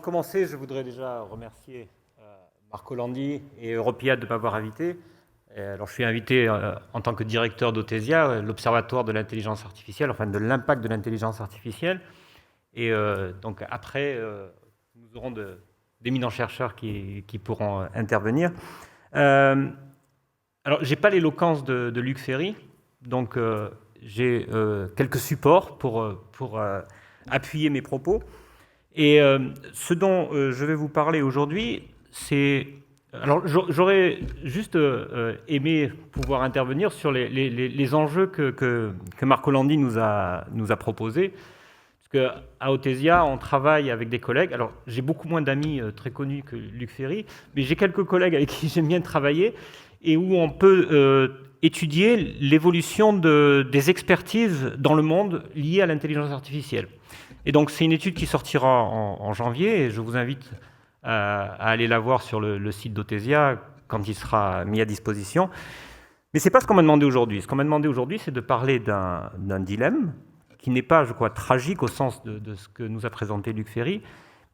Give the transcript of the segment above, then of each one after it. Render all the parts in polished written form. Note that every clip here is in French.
de commencer, je voudrais déjà remercier Marco Landi et Europiad de m'avoir invité. Alors, je suis invité en tant que directeur d'Otesia, l'Observatoire de l'intelligence artificielle, enfin de l'impact de l'intelligence artificielle. Et donc après, nous aurons d'éminents chercheurs qui pourront intervenir. Alors, je n'ai pas l'éloquence de Luc Ferry, donc j'ai quelques supports pour appuyer mes propos. Et ce dont je vais vous parler aujourd'hui, c'est... Alors, j'aurais juste aimé pouvoir intervenir sur les enjeux que Marco Landi nous a proposés. Parce qu'à Otesia, on travaille avec des collègues. Alors, j'ai beaucoup moins d'amis très connus que Luc Ferry, mais j'ai quelques collègues avec qui j'aime bien travailler et où on peut étudier l'évolution des expertises dans le monde liées à l'intelligence artificielle. Et donc, c'est une étude qui sortira en janvier, et je vous invite à aller la voir sur le site d'Otesia quand il sera mis à disposition. Mais ce n'est pas ce qu'on m'a demandé aujourd'hui. Ce qu'on m'a demandé aujourd'hui, c'est de parler d'un dilemme qui n'est pas, je crois, tragique au sens de ce que nous a présenté Luc Ferry,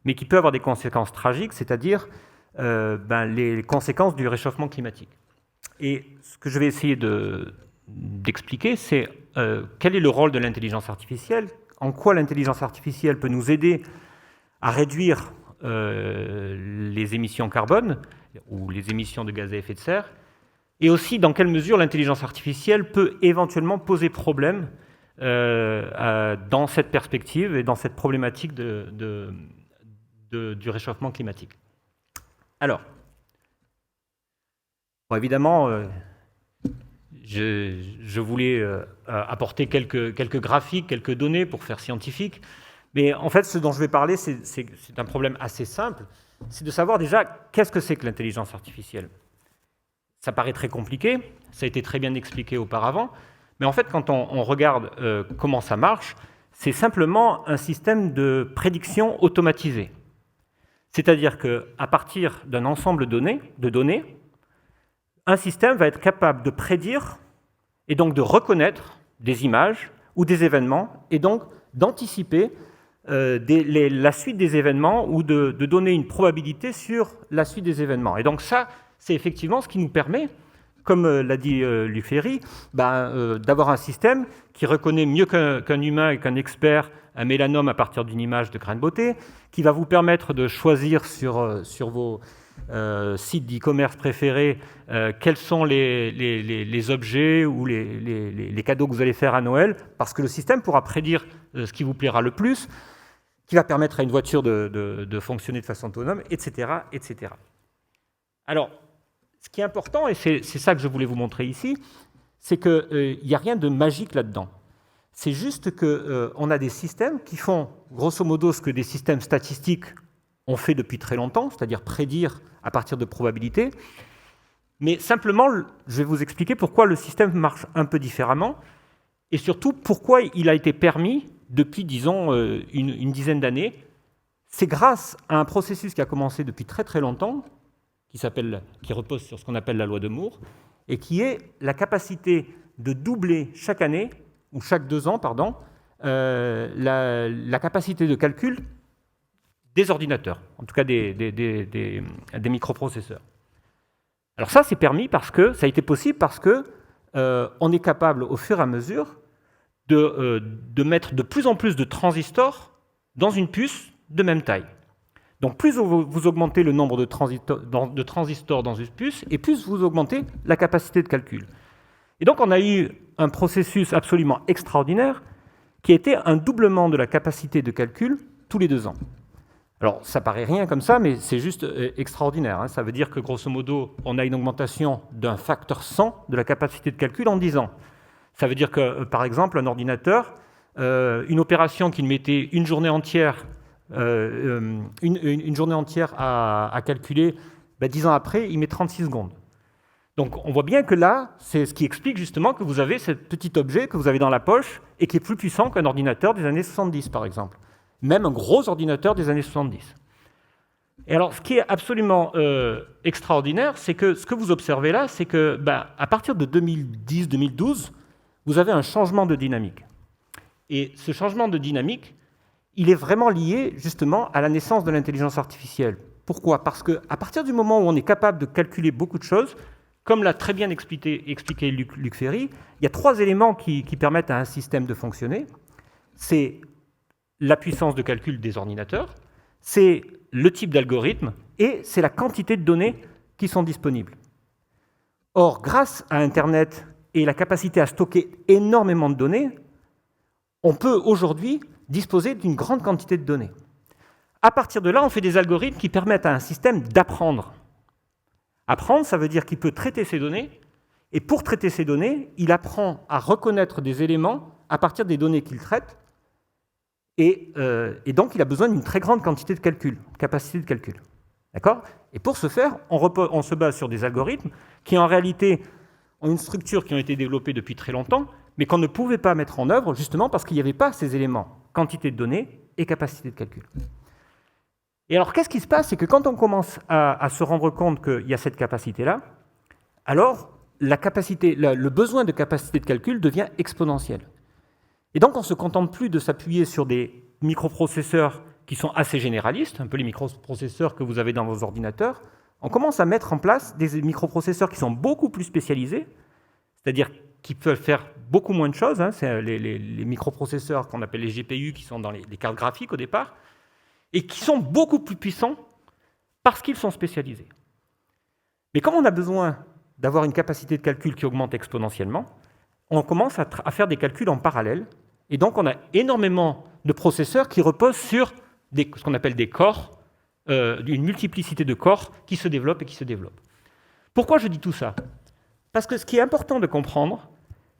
mais qui peut avoir des conséquences tragiques, c'est-à-dire les conséquences du réchauffement climatique. Et ce que je vais essayer d'expliquer, c'est quel est le rôle de l'intelligence artificielle, en quoi l'intelligence artificielle peut nous aider à réduire les émissions carbone ou les émissions de gaz à effet de serre, et aussi dans quelle mesure l'intelligence artificielle peut éventuellement poser problème dans cette perspective et dans cette problématique du réchauffement climatique. Alors, bon, évidemment, je voulais apporter quelques graphiques, quelques données pour faire scientifique, mais en fait, ce dont je vais parler, c'est un problème assez simple, c'est de savoir déjà qu'est-ce que c'est que l'intelligence artificielle. Ça paraît très compliqué, ça a été très bien expliqué auparavant, mais en fait, quand on regarde comment ça marche, c'est simplement un système de prédiction automatisé. C'est-à-dire qu'à partir d'un ensemble de données, un système va être capable de prédire et donc de reconnaître des images ou des événements et donc d'anticiper la suite des événements ou de donner une probabilité sur la suite des événements. Et donc ça, c'est effectivement ce qui nous permet, comme l'a dit Luc Ferry, d'avoir un système qui reconnaît mieux qu'un humain et qu'un expert un mélanome à partir d'une image de grain de beauté, qui va vous permettre de choisir sur vos sites d'e-commerce préférés quels sont les objets ou les cadeaux que vous allez faire à Noël, parce que le système pourra prédire ce qui vous plaira le plus, qui va permettre à une voiture de fonctionner de façon autonome, etc., etc. Alors, ce qui est important, et c'est ça que je voulais vous montrer ici, c'est qu'il n'y a rien de magique là-dedans. C'est juste qu'on a des systèmes qui font, grosso modo, ce que des systèmes statistiques ont fait depuis très longtemps, c'est-à-dire prédire à partir de probabilités. Mais simplement, je vais vous expliquer pourquoi le système marche un peu différemment, et surtout pourquoi il a été permis depuis, disons, une dizaine d'années. C'est grâce à un processus qui a commencé depuis très très longtemps, qui repose sur ce qu'on appelle la loi de Moore, et qui est la capacité de doubler chaque année, ou chaque 2 ans, pardon, la capacité de calcul des ordinateurs, en tout cas des microprocesseurs. Alors ça, c'est permis parce que, ça a été possible parce que on est capable, au fur et à mesure, de mettre de plus en plus de transistors dans une puce de même taille. Donc plus vous augmentez le nombre de transistors dans une puce, et plus vous augmentez la capacité de calcul. Et donc on a eu un processus absolument extraordinaire qui a été un doublement de la capacité de calcul tous les 2 ans. Alors ça paraît rien comme ça, mais c'est juste extraordinaire. Ça veut dire que grosso modo, on a une augmentation d'un facteur 100 de la capacité de calcul en 10 ans. Ça veut dire que, par exemple, un ordinateur, une opération qui mettait une journée entière à calculer, 10 ans après, il met 36 secondes. Donc on voit bien que là, c'est ce qui explique justement que vous avez ce petit objet que vous avez dans la poche et qui est plus puissant qu'un ordinateur des années 70, par exemple. Même un gros ordinateur des années 70. Et alors, ce qui est absolument extraordinaire, c'est que ce que vous observez là, c'est que à partir de 2010-2012, vous avez un changement de dynamique. Et ce changement de dynamique, il est vraiment lié justement à la naissance de l'intelligence artificielle. Pourquoi? Parce qu'à partir du moment où on est capable de calculer beaucoup de choses, comme l'a très bien expliqué Luc Ferry, il y a 3 éléments qui permettent à un système de fonctionner. C'est la puissance de calcul des ordinateurs, c'est le type d'algorithme et c'est la quantité de données qui sont disponibles. Or, grâce à Internet et la capacité à stocker énormément de données, on peut aujourd'hui disposer d'une grande quantité de données. À partir de là, on fait des algorithmes qui permettent à un système d'apprendre. Apprendre, ça veut dire qu'il peut traiter ces données, et pour traiter ces données, il apprend à reconnaître des éléments à partir des données qu'il traite, et donc il a besoin d'une très grande quantité de calcul, capacité de calcul. D'accord? Et pour ce faire, on se base sur des algorithmes qui en réalité ont une structure qui ont été développés depuis très longtemps, mais qu'on ne pouvait pas mettre en œuvre justement parce qu'il n'y avait pas ces éléments, quantité de données et capacité de calcul. Et alors, qu'est-ce qui se passe? C'est que quand on commence à se rendre compte qu'il y a cette capacité-là, alors le besoin de capacité de calcul devient exponentiel. Et donc, on ne se contente plus de s'appuyer sur des microprocesseurs qui sont assez généralistes, un peu les microprocesseurs que vous avez dans vos ordinateurs. On commence à mettre en place des microprocesseurs qui sont beaucoup plus spécialisés, c'est-à-dire qui peuvent faire beaucoup moins de choses. C'est les microprocesseurs qu'on appelle les GPU, qui sont dans les cartes graphiques au départ, et qui sont beaucoup plus puissants parce qu'ils sont spécialisés. Mais comme on a besoin d'avoir une capacité de calcul qui augmente exponentiellement, on commence à faire des calculs en parallèle, et donc on a énormément de processeurs qui reposent sur ce qu'on appelle des corps, une multiplicité de corps qui se développent et qui se développent. Pourquoi je dis tout ça? Parce que ce qui est important de comprendre,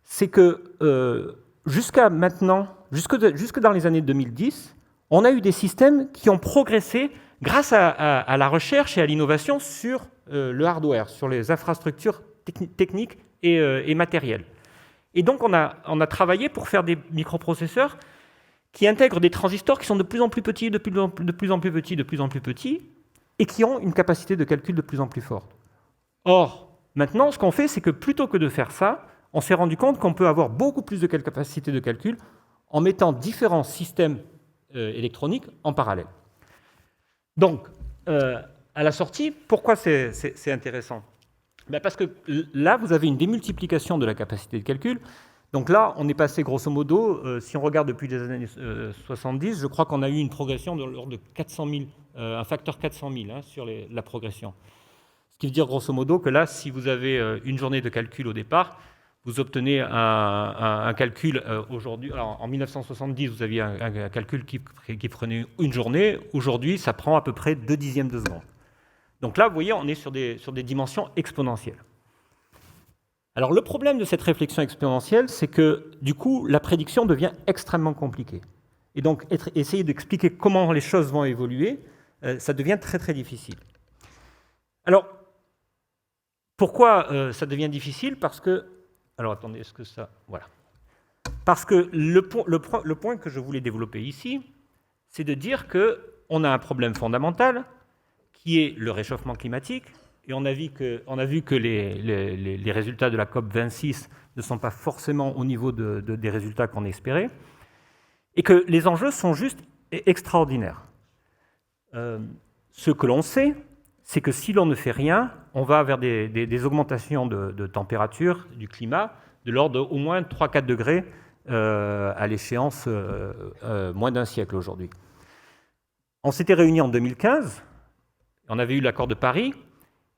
c'est que jusqu'à maintenant, jusque dans les années 2010, on a eu des systèmes qui ont progressé grâce à la recherche et à l'innovation sur le hardware, sur les infrastructures techniques et matérielles. Et donc on a travaillé pour faire des microprocesseurs qui intègrent des transistors qui sont de plus en plus petits, de plus en plus petits, de plus en plus petits, et qui ont une capacité de calcul de plus en plus forte. Or, maintenant, ce qu'on fait, c'est que plutôt que de faire ça, on s'est rendu compte qu'on peut avoir beaucoup plus de capacité de calcul en mettant différents systèmes électroniques en parallèle. Donc, à la sortie, pourquoi c'est intéressant? Parce que là, vous avez une démultiplication de la capacité de calcul. Donc là, on est passé grosso modo, si on regarde depuis les années 70, je crois qu'on a eu une progression de l'ordre de 400 000, un facteur 400 000 sur la progression. Ce qui veut dire grosso modo que là, si vous avez une journée de calcul au départ, vous obtenez un calcul aujourd'hui. Alors, en 1970, vous aviez un calcul qui prenait une journée. Aujourd'hui, ça prend à peu près 2 dixièmes de seconde. Donc là, vous voyez, on est sur des dimensions exponentielles. Alors, le problème de cette réflexion exponentielle, c'est que, du coup, la prédiction devient extrêmement compliquée. Et donc, essayer d'expliquer comment les choses vont évoluer, ça devient très, très difficile. Alors, pourquoi ça devient difficile? Parce que... Alors, attendez, est-ce que ça... Voilà. Parce que le point que je voulais développer ici, c'est de dire qu'on a un problème fondamental, qui est le réchauffement climatique, et on a vu que les résultats de la COP26 ne sont pas forcément au niveau des résultats qu'on espérait, et que les enjeux sont juste extraordinaires. Ce que l'on sait, c'est que si l'on ne fait rien, on va vers des augmentations de température du climat de l'ordre d'au moins 3-4 degrés à l'échéance moins d'un siècle aujourd'hui. On s'était réunis en 2015, on avait eu l'accord de Paris,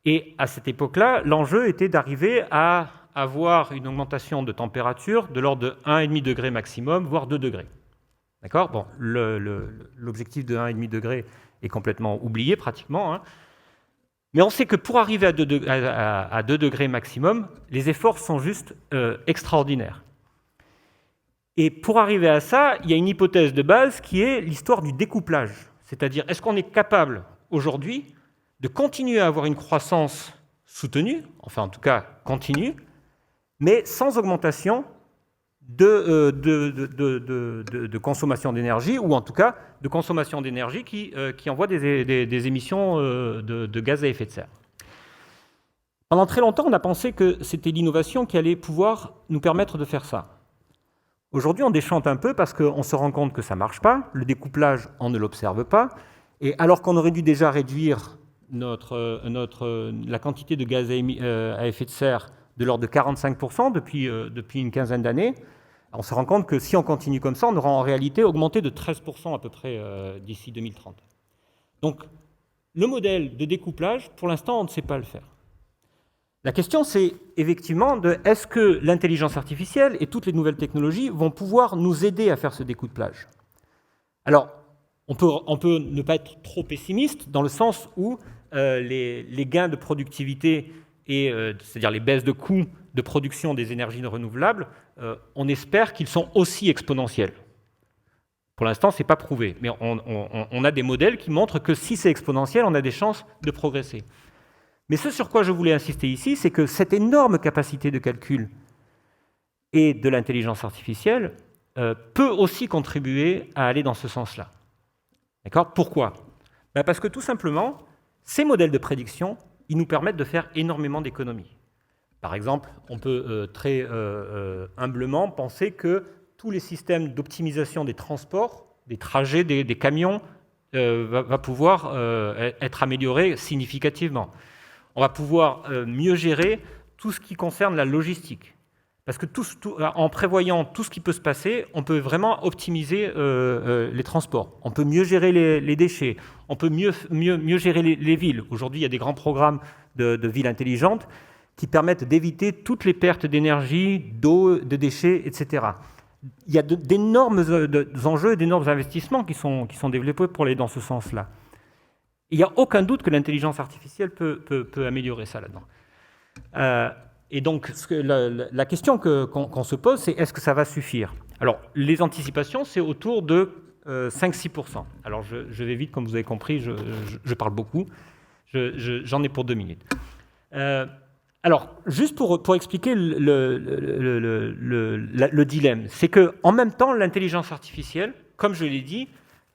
et à cette époque-là, l'enjeu était d'arriver à avoir une augmentation de température de l'ordre de 1,5 degré maximum, voire 2 degrés. D'accord? Bon, l'objectif de 1,5 degré est complètement oublié pratiquement, hein. Mais on sait que pour arriver à 2 degrés maximum, les efforts sont juste extraordinaires. Et pour arriver à ça, il y a une hypothèse de base qui est l'histoire du découplage. C'est-à-dire, est-ce qu'on est capable aujourd'hui de continuer à avoir une croissance soutenue, enfin en tout cas continue, mais sans augmentation de consommation d'énergie, ou en tout cas de consommation d'énergie qui envoie des émissions de gaz à effet de serre. Pendant très longtemps, on a pensé que c'était l'innovation qui allait pouvoir nous permettre de faire ça. Aujourd'hui, on déchante un peu parce qu'on se rend compte que ça ne marche pas, le découplage, on ne l'observe pas, et alors qu'on aurait dû déjà réduire la quantité de gaz à effet de serre de l'ordre de 45% depuis une quinzaine d'années, on se rend compte que si on continue comme ça, on aura en réalité augmenté de 13% à peu près d'ici 2030. Donc, le modèle de découplage, pour l'instant, on ne sait pas le faire. La question, c'est effectivement de est-ce que l'intelligence artificielle et toutes les nouvelles technologies vont pouvoir nous aider à faire ce découplage? Alors, on peut ne pas être trop pessimiste dans le sens où les gains de productivité c'est-à-dire les baisses de coûts de production des énergies renouvelables, on espère qu'ils sont aussi exponentiels. Pour l'instant, ce n'est pas prouvé, mais on a des modèles qui montrent que si c'est exponentiel, on a des chances de progresser. Mais ce sur quoi je voulais insister ici, c'est que cette énorme capacité de calcul et de l'intelligence artificielle peut aussi contribuer à aller dans ce sens-là. D'accord ? Pourquoi ? Parce que tout simplement, ces modèles de prédiction, ils nous permettent de faire énormément d'économies. Par exemple, on peut très humblement penser que tous les systèmes d'optimisation des transports, des trajets, des camions, va pouvoir être amélioré significativement. On va pouvoir mieux gérer tout ce qui concerne la logistique. Parce que en prévoyant tout ce qui peut se passer, on peut vraiment optimiser les transports. On peut mieux gérer les déchets. On peut mieux gérer les villes. Aujourd'hui, il y a des grands programmes de villes intelligentes qui permettent d'éviter toutes les pertes d'énergie, d'eau, de déchets, etc. Il y a d'énormes enjeux et d'énormes investissements qui sont développés pour aller dans ce sens-là. Il n'y a aucun doute que l'intelligence artificielle peut améliorer ça là-dedans. Et donc, la question qu'on se pose, c'est est-ce que ça va suffire? Alors, les anticipations, c'est autour de 5-6%. Alors, je vais vite, comme vous avez compris, je parle beaucoup. J'en ai pour 2 minutes. Alors, juste pour expliquer le dilemme, c'est qu'en même temps, l'intelligence artificielle, comme je l'ai dit,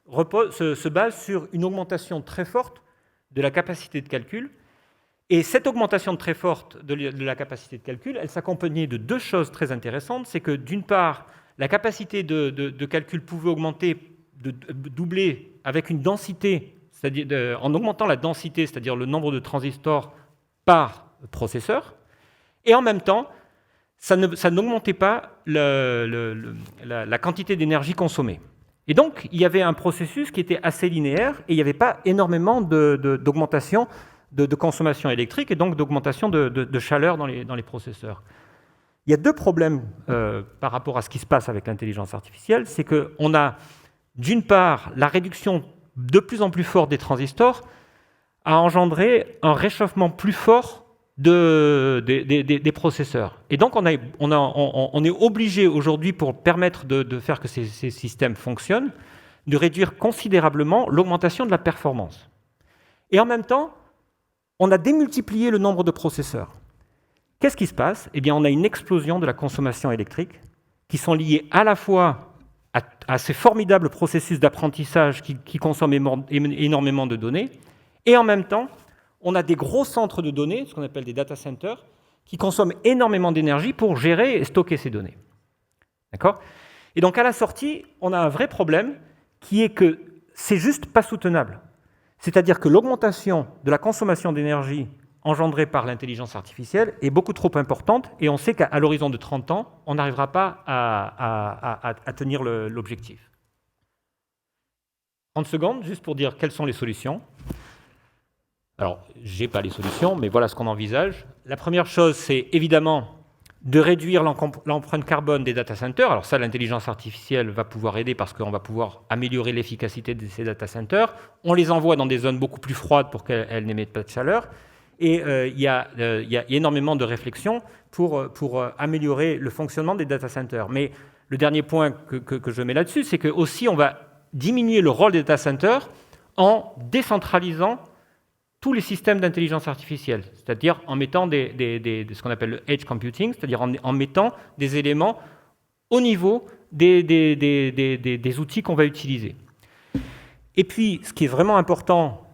se base sur une augmentation très forte de la capacité de calcul. Et cette augmentation très forte de la capacité de calcul, elle s'accompagnait de 2 choses très intéressantes. C'est que d'une part, la capacité de calcul pouvait augmenter, doubler avec une densité, c'est-à-dire en augmentant la densité, c'est-à-dire le nombre de transistors par processeur. Et en même temps, ça n'augmentait pas la quantité d'énergie consommée. Et donc, il y avait un processus qui était assez linéaire et il n'y avait pas énormément d'augmentation de consommation électrique et donc d'augmentation de chaleur dans les processeurs. Il y a 2 problèmes par rapport à ce qui se passe avec l'intelligence artificielle. C'est qu'on a, d'une part, la réduction de plus en plus forte des transistors a engendré un réchauffement plus fort des processeurs. Et donc, on est obligé aujourd'hui, pour permettre de faire que ces systèmes fonctionnent, de réduire considérablement l'augmentation de la performance. Et en même temps, on a démultiplié le nombre de processeurs. Qu'est-ce qui se passe? Eh bien, on a une explosion de la consommation électrique qui sont liées à la fois à ces formidables processus d'apprentissage qui consomment énormément de données, et en même temps, on a des gros centres de données, ce qu'on appelle des data centers, qui consomment énormément d'énergie pour gérer et stocker ces données. D'accord? Et donc, à la sortie, on a un vrai problème qui est que c'est juste pas soutenable. C'est-à-dire que l'augmentation de la consommation d'énergie engendrée par l'intelligence artificielle est beaucoup trop importante et on sait qu'à l'horizon de 30 ans, on n'arrivera pas à tenir l'objectif. 30 secondes, juste pour dire quelles sont les solutions. Alors, je n'ai pas les solutions, mais voilà ce qu'on envisage. La première chose, c'est évidemment de réduire l'empreinte carbone des data centers. Alors ça, l'intelligence artificielle va pouvoir aider parce qu'on va pouvoir améliorer l'efficacité de ces data centers. On les envoie dans des zones beaucoup plus froides pour qu'elles n'émettent pas de chaleur. Et il y a énormément de réflexions pour améliorer le fonctionnement des data centers. Mais le dernier point que je mets là-dessus, c'est que aussi on va diminuer le rôle des data centers en décentralisant tous les systèmes d'intelligence artificielle, c'est-à-dire en mettant ce qu'on appelle le edge computing, c'est-à-dire en mettant des éléments au niveau des outils qu'on va utiliser. Et puis, ce qui est vraiment important,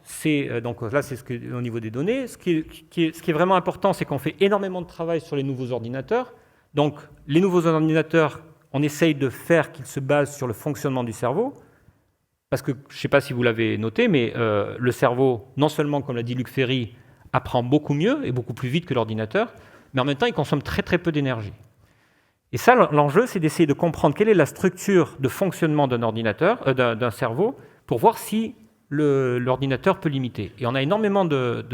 donc là, c'est au niveau des données. Ce qui est vraiment important, c'est qu'on fait énormément de travail sur les nouveaux ordinateurs. Donc, les nouveaux ordinateurs on essaye de faire qu'il se base sur le fonctionnement du cerveau, parce que, je ne sais pas si vous l'avez noté, mais le cerveau, non seulement, comme l'a dit Luc Ferry, apprend beaucoup mieux et beaucoup plus vite que l'ordinateur, mais en même temps, il consomme très très peu d'énergie. Et ça, l'enjeu, c'est d'essayer de comprendre quelle est la structure de fonctionnement d'un ordinateur, d'un cerveau, pour voir si l'ordinateur peut l'imiter. Et on a énormément de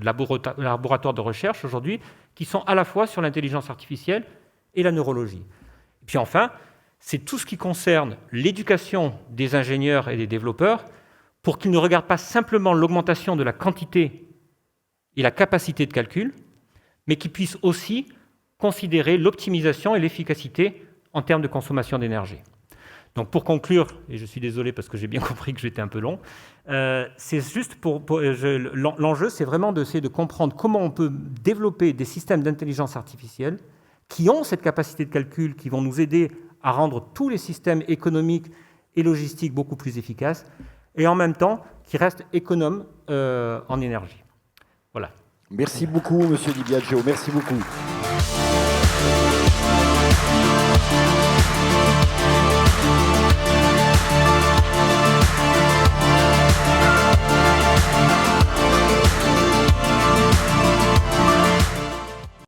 laboratoires de recherche aujourd'hui qui sont à la fois sur l'intelligence artificielle et la neurologie. Et puis enfin, c'est tout ce qui concerne l'éducation des ingénieurs et des développeurs pour qu'ils ne regardent pas simplement l'augmentation de la quantité et la capacité de calcul, mais qu'ils puissent aussi considérer l'optimisation et l'efficacité en termes de consommation d'énergie. Donc pour conclure, et je suis désolé parce que j'ai bien compris que j'étais un peu long, c'est juste l'enjeu, c'est vraiment d'essayer de comprendre comment on peut développer des systèmes d'intelligence artificielle qui ont cette capacité de calcul, qui vont nous aider à rendre tous les systèmes économiques et logistiques beaucoup plus efficaces, et en même temps qui restent économes en énergie. Voilà. Merci beaucoup, Monsieur Di Biagio. Merci beaucoup.